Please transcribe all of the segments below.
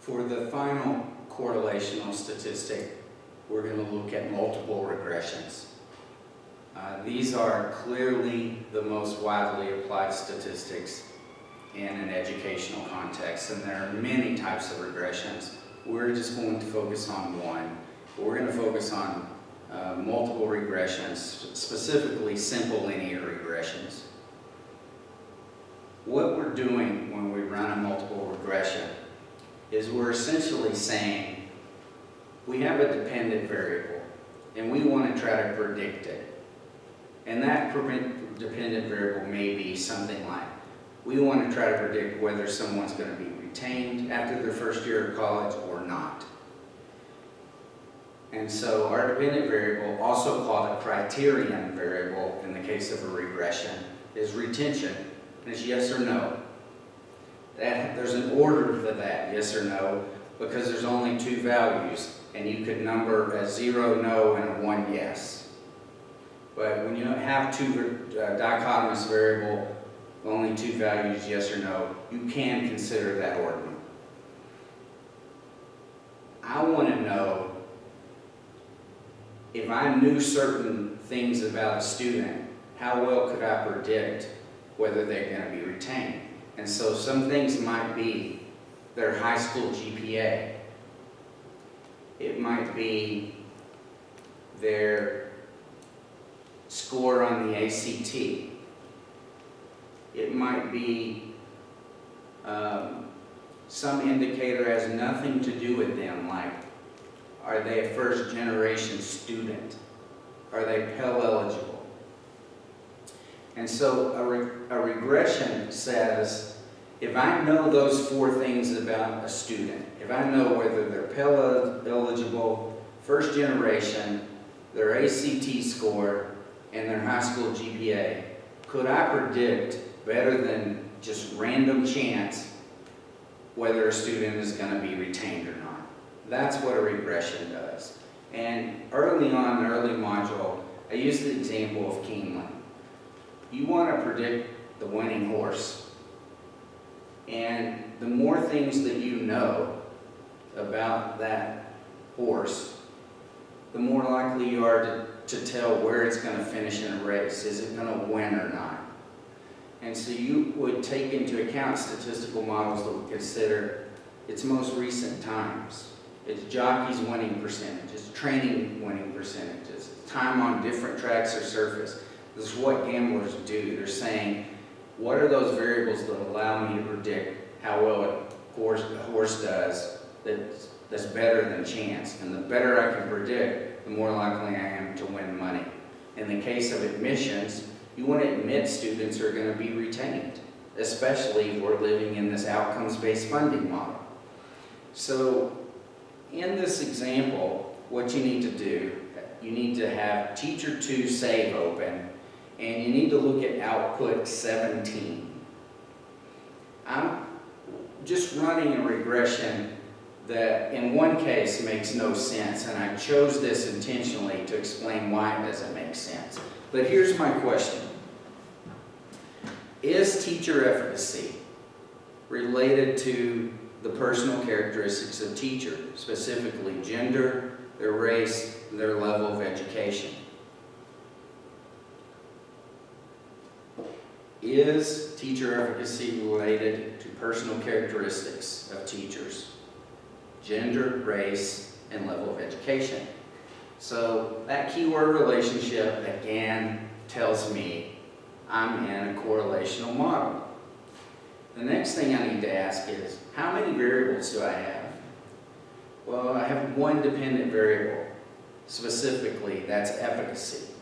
For the final correlational statistic, we're going to look at multiple regressions. These are clearly the most widely applied statistics in an educational context, and there are many types of regressions. We're just going to focus on one. We're going to focus on multiple regressions, specifically simple linear regressions. What we're doing when we run a multiple regression is we're essentially saying we have a dependent variable and we want to try to predict it. And that dependent variable may be something like, we want to try to predict whether someone's going to be retained after their first year of college or not. And so our dependent variable, also called a criterion variable in the case of a regression, is retention. And it's yes or no. There's an order for that, yes or no, because there's only two values, and you could number a 0 no and a 1 yes. But when you have two dichotomous variable, only two values, yes or no, you can consider that ordinal. I want to know if I knew certain things about a student, how well could I predict whether they're going to be retained? And so some things might be their high school GPA. It might be their score on the ACT. It might be some indicator has nothing to do with them, like are they a first generation student? Are they Pell eligible? And so a regression says, if I know those four things about a student, if I know whether they're Pell eligible, first generation, their ACT score, and their high school GPA, could I predict better than just random chance whether a student is going to be retained or not? That's what a regression does. And early on in the early module, I used the example of Keeneland. You want to predict the winning horse. And the more things that you know about that horse, the more likely you are to tell where it's going to finish in a race. Is it going to win or not? And so you would take into account statistical models that would consider its most recent times, its jockeys' winning percentages, training winning percentages, time on different tracks or surface. This is what gamblers do. They're saying, what are those variables that allow me to predict how well a horse does that's better than chance? And the better I can predict, the more likely I am to win money. In the case of admissions, you want to admit students are going to be retained, especially if we're living in this outcomes-based funding model. So in this example, what you need to do, you need to have Teacher 2 save open, and you need to look at output 17. I'm just running a regression that in one case makes no sense, and I chose this intentionally to explain why it doesn't make sense. But here's my question. Is teacher efficacy related to the personal characteristics of teacher, specifically gender, their race, their level of education? Is teacher efficacy related to personal characteristics of teachers? Gender, race, and level of education. So that keyword relationship again tells me I'm in a correlational model. The next thing I need to ask is, how many variables do I have? Well, I have one dependent variable. Specifically, that's efficacy.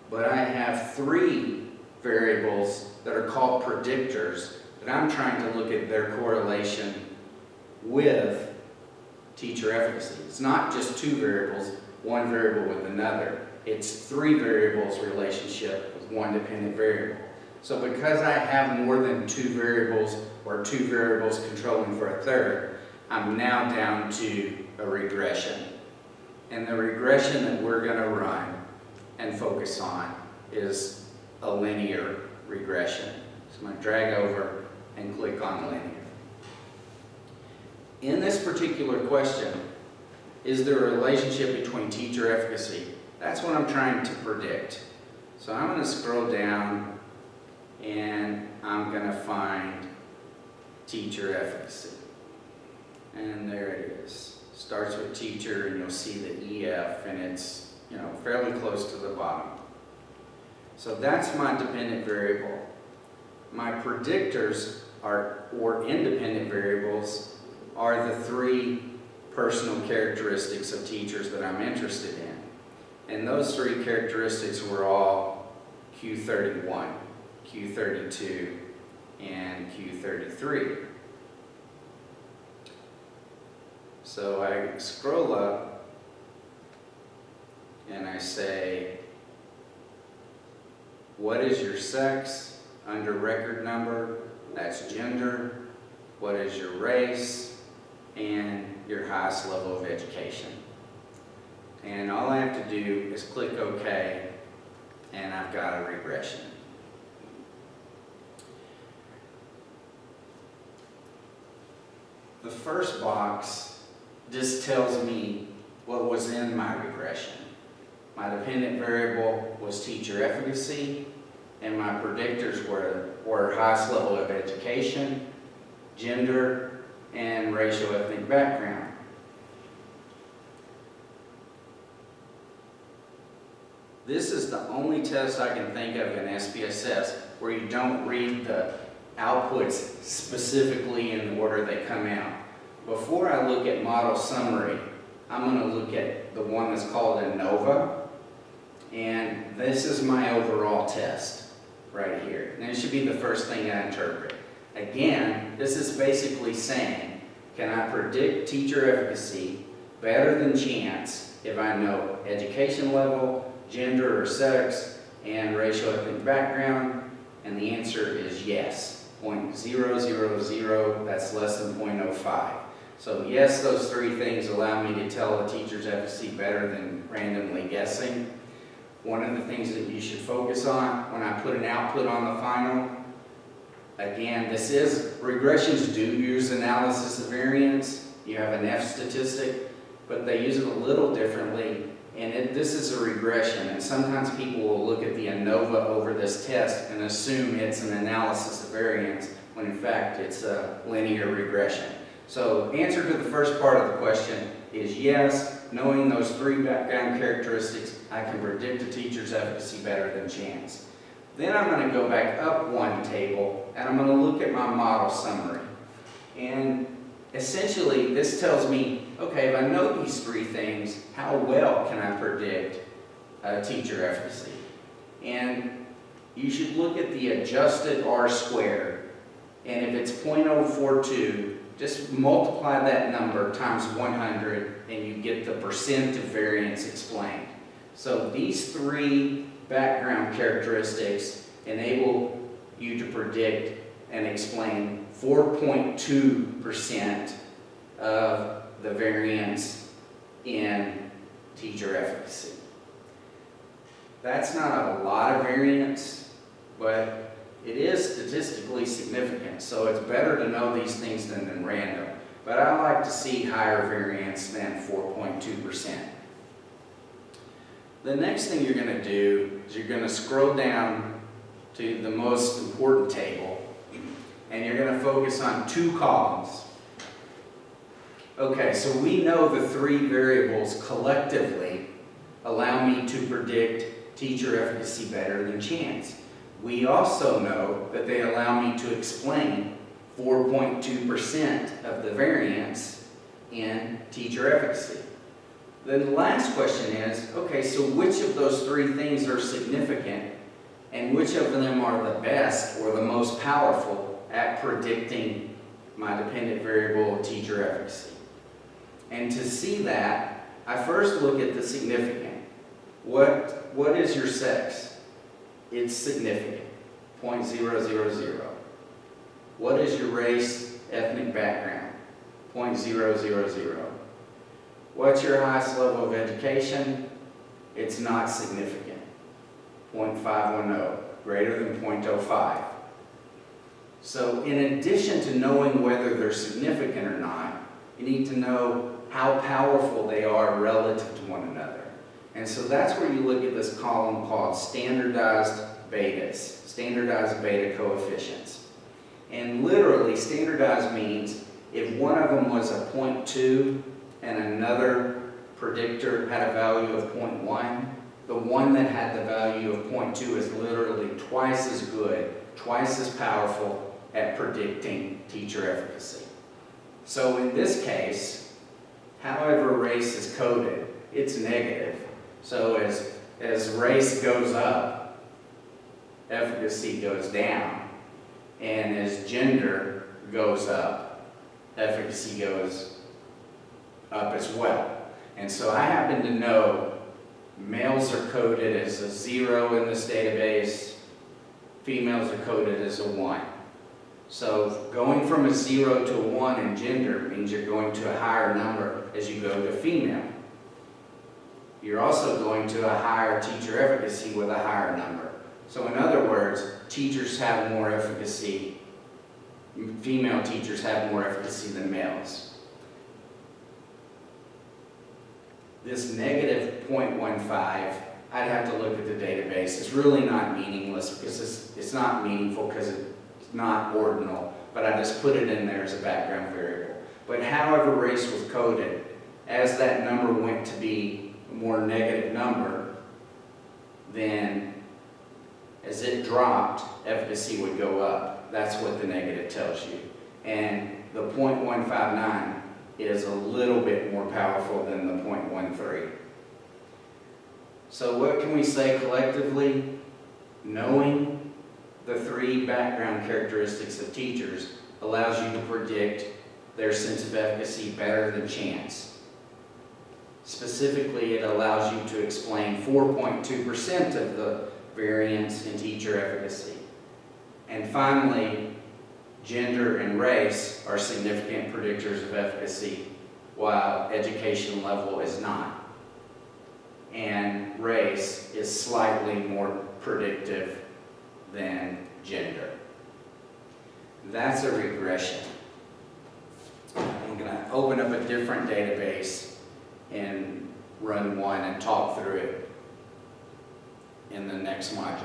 But I have three variables that are called predictors that I'm trying to look at their correlation with teacher efficacy. It's not just two variables, one variable with another. It's three variables relationship with one dependent variable. So because I have more than two variables or two variables controlling for a third, I'm now down to a regression. And the regression that we're going to run and focus on is a linear regression. So I'm going to drag over and click on linear. In this particular question, is there a relationship between teacher efficacy? That's what I'm trying to predict. So I'm going to scroll down and I'm going to find teacher efficacy. And there it is. Starts with teacher and you'll see the EF and it's, fairly close to the bottom. So that's my dependent variable. My predictors or independent variables are the three personal characteristics of teachers that I'm interested in. And those three characteristics were all Q31, Q32, and Q33. So I scroll up and I say, what is your sex under record number? That's gender. What is your race? And your highest level of education. And all I have to do is click OK, and I've got a regression. The first box just tells me what was in my regression. My dependent variable was teacher efficacy, and my predictors were highest level of education, gender, and racial ethnic background. This is the only test I can think of in SPSS where you don't read the outputs specifically in the order they come out. Before I look at model summary, I'm going to look at the one that's called ANOVA, and this is my overall test right here. And it should be the first thing I interpret. Again, this is basically saying, can I predict teacher efficacy better than chance if I know education level, gender or sex, and racial ethnic background? And the answer is yes, 0.000, that's less than 0.05. So yes, those three things allow me to tell a teacher's efficacy better than randomly guessing. One of the things that you should focus on when I put an output on the final, again, regressions do use analysis of variance. You have an F statistic, but they use it a little differently. And this is a regression, and sometimes people will look at the ANOVA over this test and assume it's an analysis of variance, when in fact it's a linear regression. So answer to the first part of the question is yes. Knowing those three background characteristics, I can predict a teacher's efficacy better than chance. Then I'm going to go back up one table, and I'm going to look at my model summary. And essentially, this tells me, okay, if I know these three things, how well can I predict teacher efficacy? And you should look at the adjusted R squared, and if it's 0.042, just multiply that number times 100, and you get the percent of variance explained. So these three background characteristics enable you to predict and explain 4.2% of the variance in teacher efficacy. That's not a lot of variance, but it is statistically significant, so it's better to know these things than random. But I like to see higher variance than 4.2%. The next thing you're going to do is you're going to scroll down to the most important table, and you're going to focus on two columns. Okay, so we know the three variables collectively allow me to predict teacher efficacy better than chance. We also know that they allow me to explain 4.2% of the variance in teacher efficacy. The last question is, okay, so which of those three things are significant and which of them are the best or the most powerful at predicting my dependent variable teacher efficacy? And to see that, I first look at the significant. What is your sex? It's significant, 0.000. What is your race, ethnic background? 0.000. What's your highest level of education? It's not significant, 0.510, greater than 0.05. So in addition to knowing whether they're significant or not, You need to know how powerful they are relative to one another. And so that's where you look at this column called standardized betas, standardized beta coefficients. And literally, standardized means if one of them was a 0.2 and another predictor had a value of 0.1, the one that had the value of 0.2 is literally twice as good, twice as powerful at predicting teacher efficacy. So in this case, however race is coded, it's negative. So as race goes up, efficacy goes down. And as gender goes up, efficacy goes up as well. And so I happen to know males are coded as a 0 in this database, females are coded as a 1. So going from a 0 to a 1 in gender means you're going to a higher number as you go to female. You're also going to a higher teacher efficacy with a higher number. So in other words, teachers have more efficacy, female teachers have more efficacy than males. This negative 0.15, I'd have to look at the database. It's really not meaningless because it's not meaningful because it's not ordinal, but I just put it in there as a background variable. But however race was coded, as that number went to be a more negative number, then as it dropped, efficacy would go up. That's what the negative tells you. And the 0.159 is a little bit more powerful than the 0.13. So what can we say collectively? Knowing the 3 background characteristics of teachers allows you to predict their sense of efficacy better than chance. Specifically, it allows you to explain 4.2% of the variance in teacher efficacy. And finally, gender and race are significant predictors of efficacy, while education level is not. And race is slightly more predictive than gender. That's a regression. I'm going to open up a different database and run one and talk through it in the next module.